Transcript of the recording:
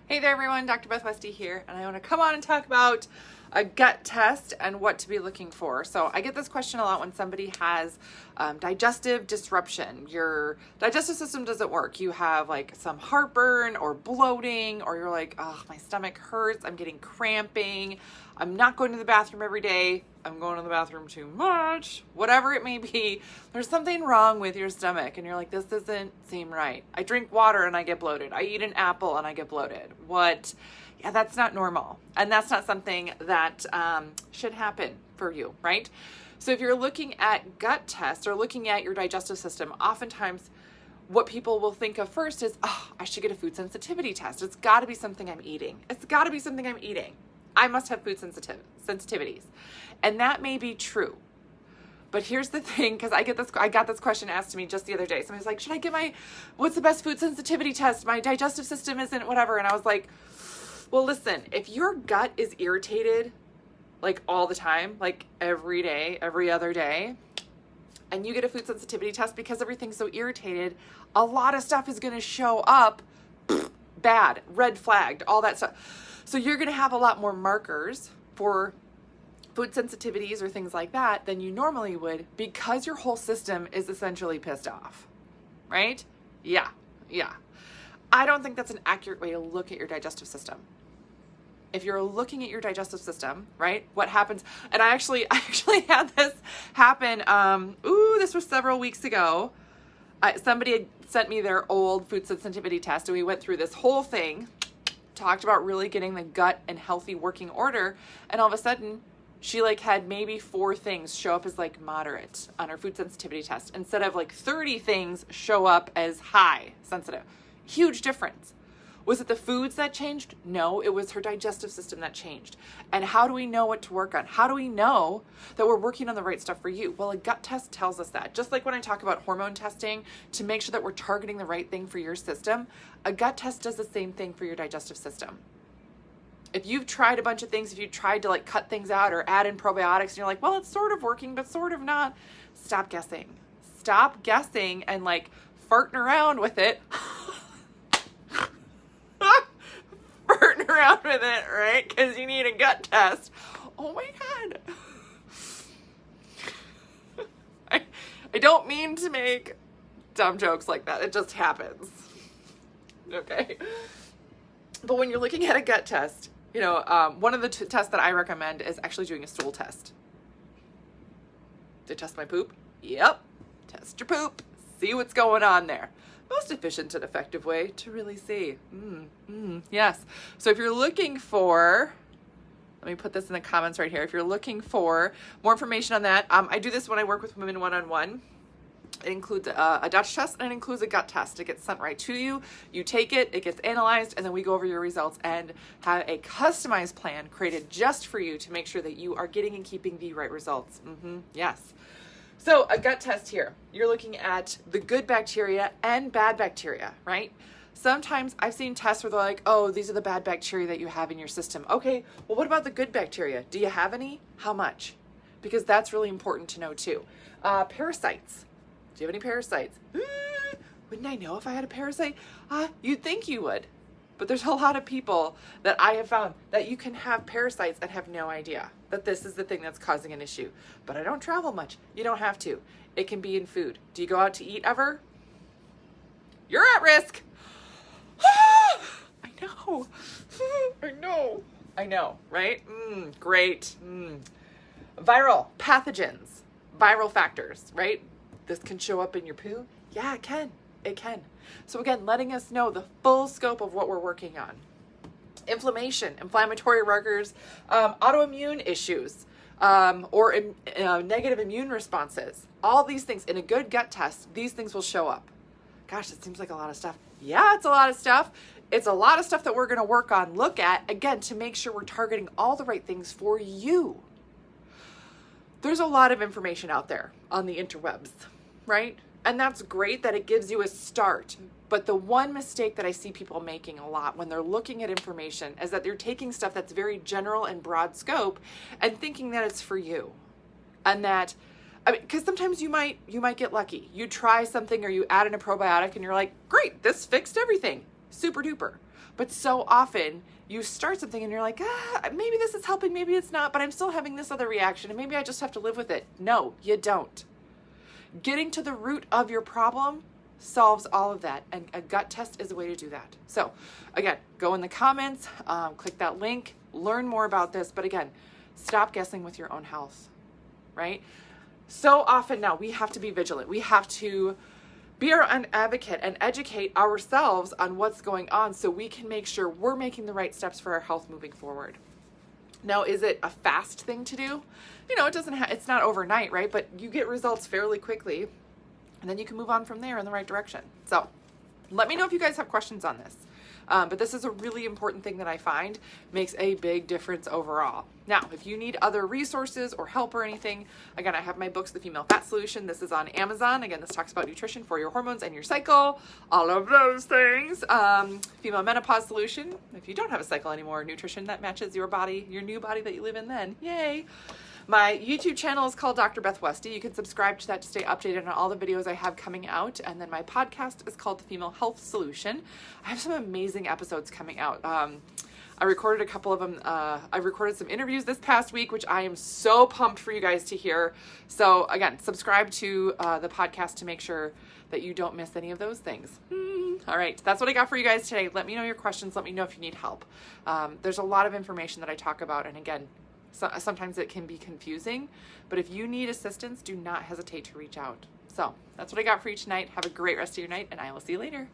Hey there everyone, Dr. Beth Westy here, and I want to come on and talk about a gut test and what to be looking for. So I get this question a lot when somebody has digestive disruption. Your digestive system doesn't work. You have like some heartburn or bloating, or you're like, oh, my stomach hurts, I'm getting cramping, I'm not going to the bathroom every day, I'm going to the bathroom too much, whatever it may be. There's something wrong with your stomach and you're like, this doesn't seem right. I drink water and I get bloated. I eat an apple and I get bloated. What? Yeah, that's not normal. And that's not something that should happen for you, right? So if you're looking at gut tests or looking at your digestive system, oftentimes what people will think of first is, oh, I should get a food sensitivity test. It's got to be something I'm eating. It's got to be something I'm eating. I must have food sensitivities. And that may be true. But here's the thing, because I got this question asked to me just the other day. Somebody's like, should I get what's the best food sensitivity test? My digestive system isn't whatever. And I was like, well, listen, if your gut is irritated like all the time, like every day, every other day, and you get a food sensitivity test because everything's so irritated, a lot of stuff is going to show up bad, red flagged, all that stuff. So you're going to have a lot more markers for food sensitivities or things like that than you normally would because your whole system is essentially pissed off, right? Yeah. I don't think that's an accurate way to look at your digestive system. If you're looking at your digestive system, right, what happens, and I actually had this happen, this was several weeks ago. Somebody had sent me their old food sensitivity test and we went through this whole thing, talked about really getting the gut and healthy working order, and all of a sudden she had maybe 4 things show up as moderate on her food sensitivity test instead of 30 things show up as high sensitive. Huge difference. Was it the foods that changed? No, it was her digestive system that changed. And how do we know what to work on? How do we know that we're working on the right stuff for you? Well, a gut test tells us that. Just like when I talk about hormone testing to make sure that we're targeting the right thing for your system, a gut test does the same thing for your digestive system. If you've tried a bunch of things, if you've tried to cut things out or add in probiotics and you're like, well, it's sort of working, but sort of not, stop guessing. Stop guessing and farting around with it. Farting around with it, right? Because you need a gut test. Oh my God. I don't mean to make dumb jokes like that. It just happens. Okay. But when you're looking at a gut test, one of the tests that I recommend is actually doing a stool test. To test my poop? Yep. Test your poop. See what's going on there. Most efficient and effective way to really see. Yes. So if you're looking for, let me put this in the comments right here. If you're looking for more information on that, I do this when I work with women one-on-one. It includes a Dutch test and it includes a gut test. It gets sent right to you. You take it, it gets analyzed, and then we go over your results and have a customized plan created just for you to make sure that you are getting and keeping the right results. Yes. So a gut test here, you're looking at the good bacteria and bad bacteria, right? Sometimes I've seen tests where they're like, oh, these are the bad bacteria that you have in your system. Okay, well, what about the good bacteria? Do you have any? How much? Because that's really important to know too. Parasites. Do you have any parasites? Wouldn't I know if I had a parasite? You'd think you would. But there's a lot of people that I have found that you can have parasites and have no idea that this is the thing that's causing an issue. But I don't travel much. You don't have to. It can be in food. Do you go out to eat ever? You're at risk. I know. I know, right? Great. Viral pathogens, viral factors, right? This can show up in your poo. Yeah, it can. It can. So again, letting us know the full scope of what we're working on. Inflammation, inflammatory markers, autoimmune issues, or negative immune responses. All these things in a good gut test, these things will show up. Gosh, it seems like a lot of stuff. Yeah, it's a lot of stuff. It's a lot of stuff that we're going to work on, look at, again, to make sure we're targeting all the right things for you. There's a lot of information out there on the interwebs, right? And that's great that it gives you a start. But the one mistake that I see people making a lot when they're looking at information is that they're taking stuff that's very general and broad scope and thinking that it's for you. And that, because sometimes you might get lucky. You try something or you add in a probiotic and you're like, great, this fixed everything. Super duper. But so often you start something and you're like, maybe this is helping, maybe it's not, but I'm still having this other reaction and maybe I just have to live with it. No, you don't. Getting to the root of your problem solves all of that, and a gut test is a way to do that. So again, go in the comments, click that link, learn more about this, but again, stop guessing with your own health, right? So often now we have to be vigilant. We have to be our own advocate and educate ourselves on what's going on so we can make sure we're making the right steps for our health moving forward. Now, is it a fast thing to do? It's not overnight, right? But you get results fairly quickly, and then you can move on from there in the right direction. So let me know if you guys have questions on this. But this is a really important thing that I find makes a big difference overall. Now, if you need other resources or help or anything, again, I have my books, The Female Fat Solution. This is on Amazon. Again, this talks about nutrition for your hormones and your cycle, all of those things. Female Menopause Solution, if you don't have a cycle anymore, nutrition that matches your body, your new body that you live in then. Yay! My YouTube channel is called Dr. Beth Westy. You can subscribe to that to stay updated on all the videos I have coming out. And then my podcast is called The Female Health Solution. I have some amazing episodes coming out. I recorded a couple of them. I recorded some interviews this past week, which I am so pumped for you guys to hear. So again, subscribe to the podcast to make sure that you don't miss any of those things. All right, that's what I got for you guys today. Let me know your questions. Let me know if you need help. There's a lot of information that I talk about. And again, sometimes it can be confusing, but if you need assistance, do not hesitate to reach out. So that's what I got for you tonight. Have a great rest of your night, and I will see you later.